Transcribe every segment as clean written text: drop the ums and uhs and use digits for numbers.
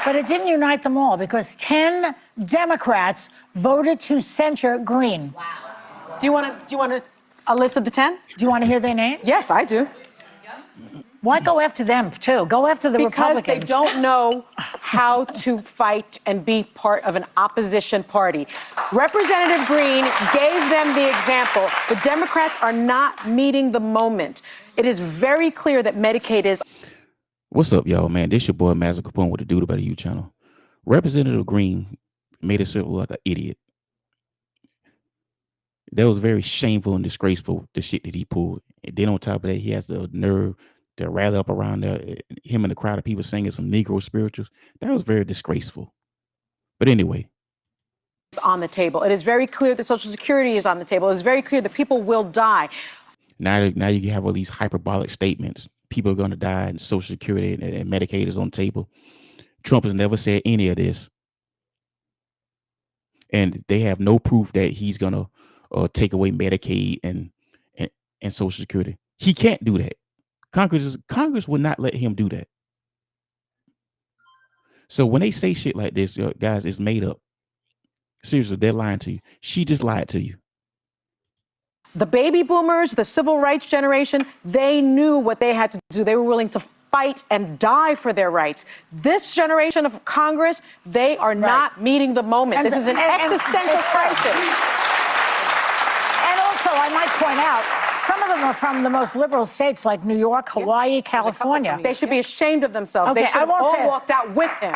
But it didn't unite them all because 10 Democrats voted to censure Green. Wow. Do you want a list of the 10? Do you want to hear their names? Yes, I do. Why go after them, too? Go after the Republicans. Because they don't know how to fight and be part of an opposition party. Representative Green gave them the example. The Democrats are not meeting the moment. It is very clear that Medicaid is... What's up, y'all, man? This your boy, Mazza Capone with the Dude About You channel. Representative Green made himself look like an idiot. That was very shameful and disgraceful, the shit that he pulled. And then on top of that, he has the nerve to rally up around there, him and the crowd of people singing some Negro spirituals. That was very disgraceful. But anyway. It's on the table. It is very clear that Social Security is on the table. It is very clear that people will die. Now you have all these hyperbolic statements. People are going to die, and Social Security and Medicaid is on the table. Trump has never said any of this. And they have no proof that he's going to take away Medicaid and Social Security. He can't do that. Congress would not let him do that. So when they say shit like this, guys, it's made up. Seriously, they're lying to you. She just lied to you. The baby boomers, the civil rights generation, they knew what they had to do. They were willing to fight and die for their rights. This generation of Congress, they are not meeting the moment. This is an existential crisis. And also, I might point out, some of them are from the most liberal states like New York, Hawaii, California. They should be ashamed of themselves. Okay, they should have all walked out with him.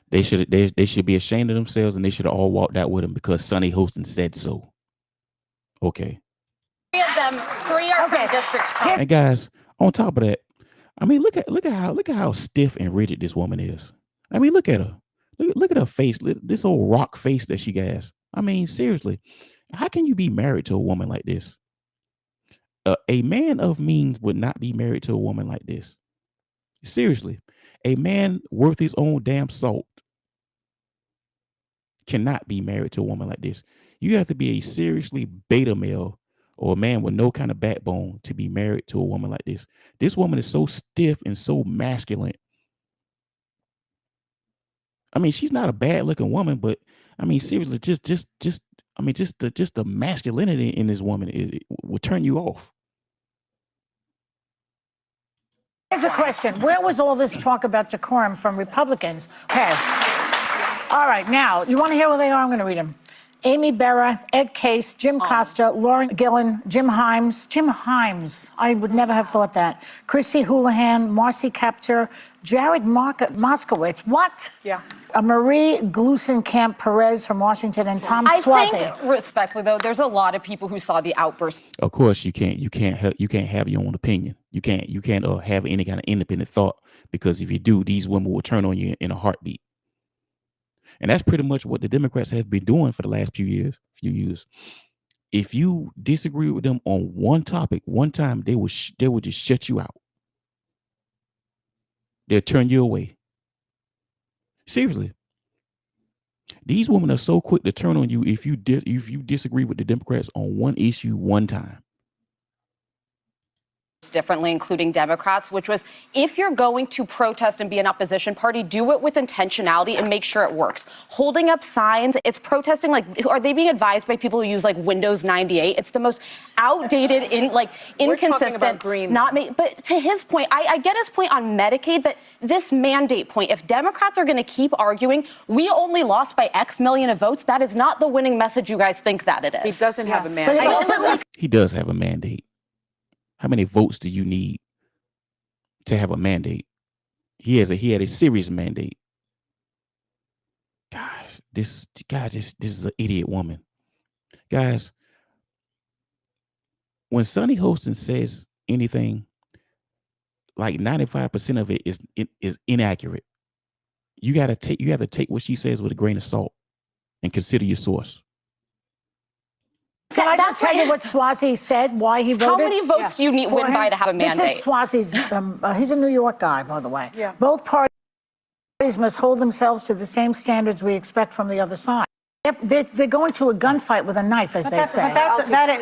They should be ashamed of themselves, and they should have all walked out with him because Sonny Hostin said so. Okay. Three are from districts. And guys, on top of that, I mean, look at how stiff and rigid this woman is. I mean, look at her. Look at her face. This old rock face that she has. I mean, seriously, how can you be married to a woman like this? A man of means would not be married to a woman like this. Seriously, a man worth his own damn salt cannot be married to a woman like this. You have to be a seriously beta male or a man with no kind of backbone to be married to a woman like this. This woman is so stiff and so masculine. I mean, she's not a bad looking woman, but I mean, seriously, just the masculinity in this woman will turn you off. Here's a question. Where was all this talk about decorum from Republicans? Okay. All right. Now, you want to hear where they are? I'm going to read them. Amy Berra, Ed Case, Jim Costa, Lauren Gillen, Jim Himes. I would never have thought that. Chrissy Houlihan, Marcy Kaptur, Jared Moskowitz. What? Yeah. Marie Glusenkamp Perez from Washington, and Tom Suozzi. I think, respectfully, though, there's a lot of people who saw the outburst. Of course, you can't have your own opinion. You can't have any kind of independent thought, because if you do, these women will turn on you in a heartbeat. And that's pretty much what the Democrats have been doing for the last few years. If you disagree with them on one topic, one time, they will just shut you out. They'll turn you away. Seriously. These women are so quick to turn on you if you disagree with the Democrats on one issue one time. Differently, including Democrats, which was, if you're going to protest and be an opposition party, do it with intentionality and make sure it works. Holding up signs, it's protesting, like, are they being advised by people who use like Windows 98? It's the most outdated, inconsistent, but to his point, I get his point on Medicaid, but this mandate point, if Democrats are going to keep arguing, we only lost by X million of votes, that is not the winning message you guys think that it is. He doesn't have a mandate. He does have a mandate. How many votes do you need to have a mandate? He had a serious mandate. Gosh, this is an idiot woman. Guys, when Sonny Hostin says anything, like 95% of it is inaccurate. You have to take what she says with a grain of salt and consider your source. Can I just tell you what Suozzi said, why he voted? How many votes do you need win by to have a mandate? This is Suozzi's, he's a New York guy, by the way. Yeah. Both parties must hold themselves to the same standards we expect from the other side. They're going to a gunfight with a knife, as they say.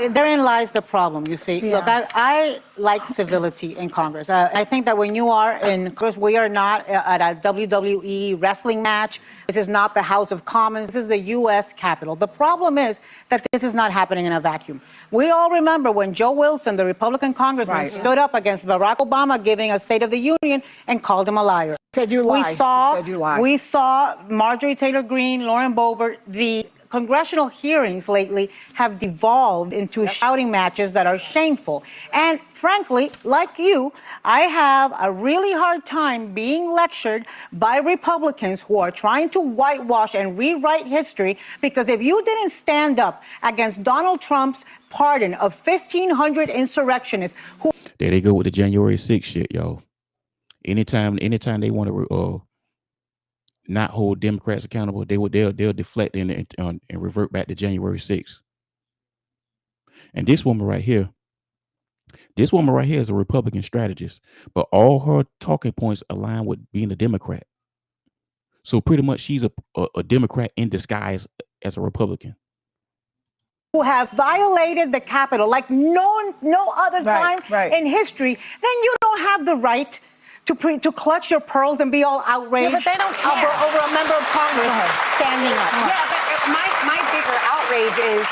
Therein lies the problem, you see. Yeah. Look, I like civility in Congress. I think that when you are in Congress, we are not at a WWE wrestling match. This is not the House of Commons. This is the U.S. Capitol. The problem is that this is not happening in a vacuum. We all remember when Joe Wilson, the Republican congressman, stood up against Barack Obama giving a State of the Union and called him a liar. Said you lie. We saw Marjorie Taylor Greene, Lauren Boebert. The congressional hearings lately have devolved into shouting matches that are shameful. And frankly, like you, I have a really hard time being lectured by Republicans who are trying to whitewash and rewrite history, because if you didn't stand up against Donald Trump's pardon of 1,500 insurrectionists who... There they go with the January 6th shit, y'all. Anytime they want to not hold Democrats accountable, they'll deflect and revert back to January 6th. And this woman right here is a Republican strategist, but all her talking points align with being a Democrat. So pretty much she's a Democrat in disguise as a Republican. Who have violated the Capitol like no other time in history, then you don't have the right to clutch your pearls and be all outraged but they don't care. over a member of Congress standing up. Yeah, but my bigger outrage is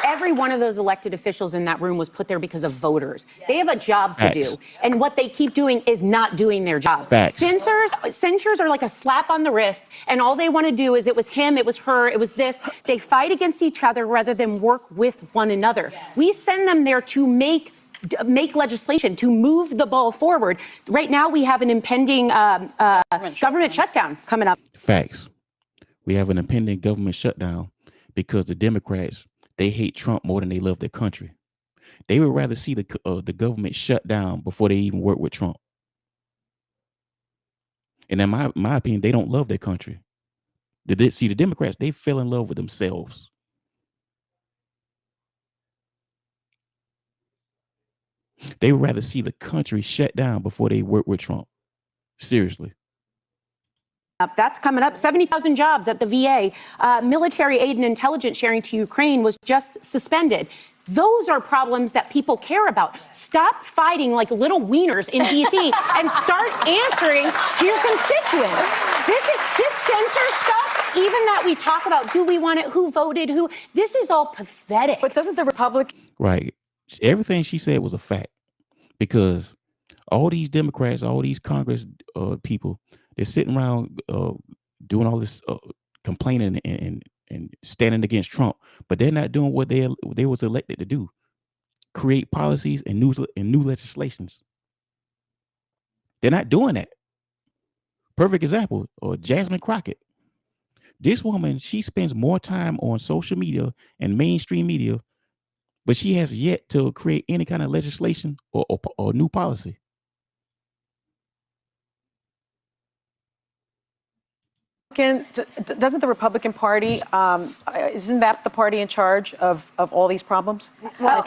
every one of those elected officials in that room was put there because of voters. They have a job to do, and what they keep doing is not doing their job. Censures are like a slap on the wrist, and all they want to do is it was him, it was her, it was this. They fight against each other rather than work with one another. We send them there to make legislation, to move the ball forward. Right now, we have an impending government shutdown coming up. Facts. We have an impending government shutdown because the Democrats, they hate Trump more than they love their country. They would rather see the government shut down before they even work with Trump. And in my opinion, they don't love their country. The Democrats, they fell in love with themselves. They would rather see the country shut down before they work with Trump. Seriously. That's coming up. 70,000 jobs at the VA. Military aid and intelligence sharing to Ukraine was just suspended. Those are problems that people care about. Stop fighting like little wieners in D.C. and start answering to your constituents. This censor stuff, even that we talk about, do we want it, who voted, who, this is all pathetic. But doesn't the Republican... Right. Everything she said was a fact, because all these Democrats, all these Congress people, they're sitting around doing all this complaining and standing against Trump, but they're not doing what they was elected to do: create policies and new legislations. They're not doing that. Perfect example, Jasmine Crockett. This woman, she spends more time on social media and mainstream media, but she has yet to create any kind of legislation or new policy. Doesn't the Republican Party, isn't that the party in charge of all these problems? No,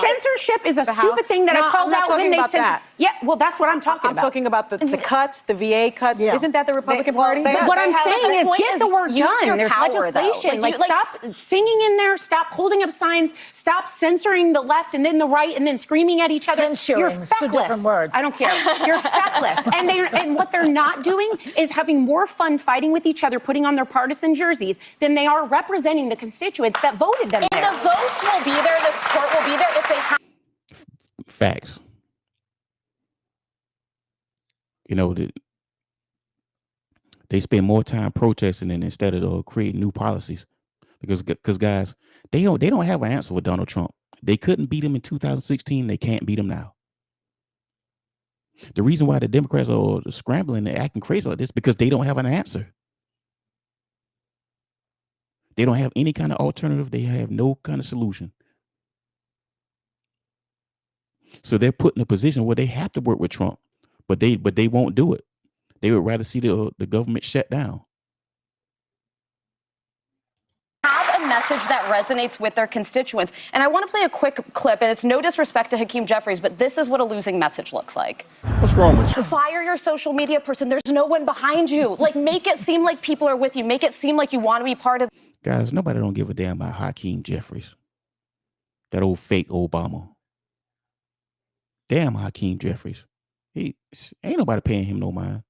censorship is a stupid thing that I called out when they censored. Yeah, well, that's what I'm talking about. I'm talking about the cuts, the VA cuts. Yeah. Isn't that the Republican Party? What I'm saying is get the work done. There's power, legislation. though. Stop singing in there. Stop holding up signs. Stop censoring the left and then the right and then screaming at each other. Censuring, You're it's two feckless. different words. I don't care. You're feckless. And what they're not doing is having more fun fighting with each other, putting on their partisan jerseys, than they are representing the constituents that voted them there. And the votes will be there, the support will be there if they have. Facts. You know, they spend more time protesting instead of creating new policies, because guys, they don't have an answer for Donald Trump. They couldn't beat him in 2016. They can't beat him now. The reason why the Democrats are scrambling and acting crazy like this, because they don't have an answer. They don't have any kind of alternative. They have no kind of solution. So they're put in a position where they have to work with Trump, but they won't do it. They would rather see the government shut down. Have a message that resonates with their constituents. And I want to play a quick clip, and it's no disrespect to Hakeem Jeffries, but this is what a losing message looks like. What's wrong with you? Fire your social media person. There's no one behind you. Like, make it seem like people are with you. Make it seem like you want to be part of. Guys, nobody don't give a damn about Hakeem Jeffries, that old fake Obama. Damn Hakeem Jeffries. He ain't nobody paying him no mind.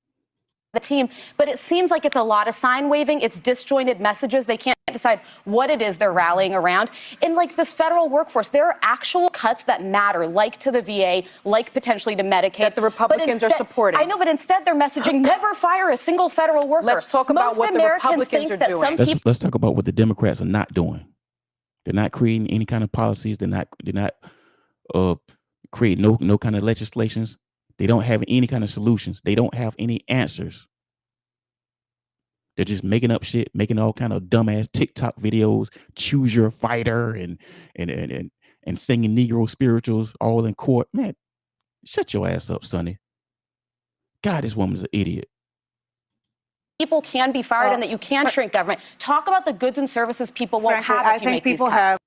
The team, but it seems like it's a lot of sign waving. It's disjointed messages. They can't decide what it is they're rallying around. In like this federal workforce, there are actual cuts that matter, like to the VA, like potentially to Medicaid. That the Republicans are supporting. I know, but instead they're messaging never fire a single federal worker. Let's talk about Most what the Americans Republicans think are that doing. some people Let's talk about what the Democrats are not doing. They're not creating any kind of policies. They're not create no kind of legislations. They don't have any kind of solutions. They don't have any answers. They're just making up shit, making all kind of dumbass TikTok videos, choose your fighter and singing Negro spirituals all in court. Man, shut your ass up, Sonny. God, this woman's an idiot. people can be fired and that you can shrink government. Talk about the goods and services people won't Frankly, have if you make these cuts.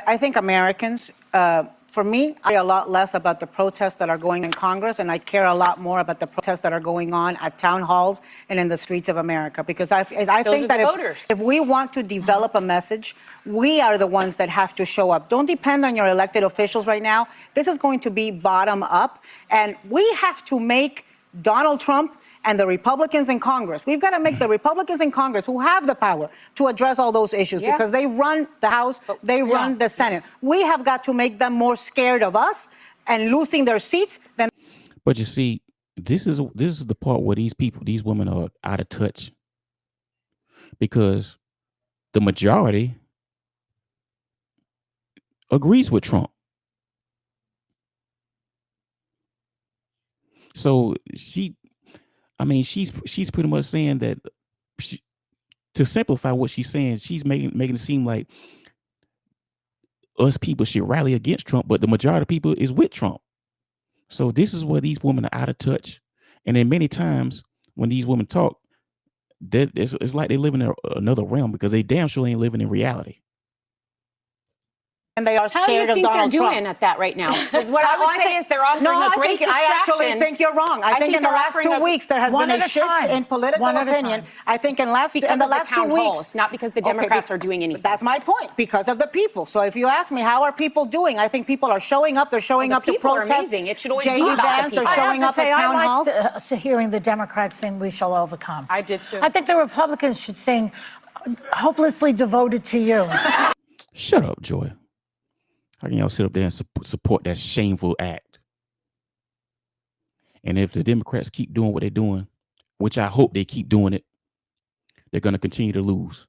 I think Americans, for me, I care a lot less about the protests that are going in Congress, and I care a lot more about the protests that are going on at town halls and in the streets of America. Because I think that if we want to develop a message, we are the ones that have to show up. Don't depend on your elected officials right now. This is going to be bottom up, and we have to make Donald Trump and the Republicans in Congress. We've got to make the Republicans in Congress, who have the power to address all those issues, because they run the House, they run the Senate. We have got to make them more scared of us and losing their seats than. But you see, this is the part where these women are out of touch, because the majority agrees with Trump. So she's pretty much saying that, to simplify what she's saying, she's making it seem like us people should rally against Trump, but the majority of people is with Trump. So this is where these women are out of touch. And then many times when these women talk, it's like they live in another realm, because they damn sure ain't living in reality. And they are How do you scared of think they're Donald Trump. doing at that right now? Because what I would say is they're offering a great distraction. I actually think you're wrong. I think in the last 2 weeks there has been a shift in political opinion. I think in the last 2 weeks, not because the Democrats are doing anything. That's my point. Because of the people. So if you ask me, how are people doing? I think people are showing up. They're showing up to protest. People are amazing. It should always be about the people. They're showing up at town halls. I liked hearing the Democrats sing "We Shall Overcome." I did too. I think the Republicans should sing "Hopelessly Devoted to You." Shut up, Joy. How can y'all sit up there and support that shameful act? And if the Democrats keep doing what they're doing, which I hope they keep doing it, they're going to continue to lose.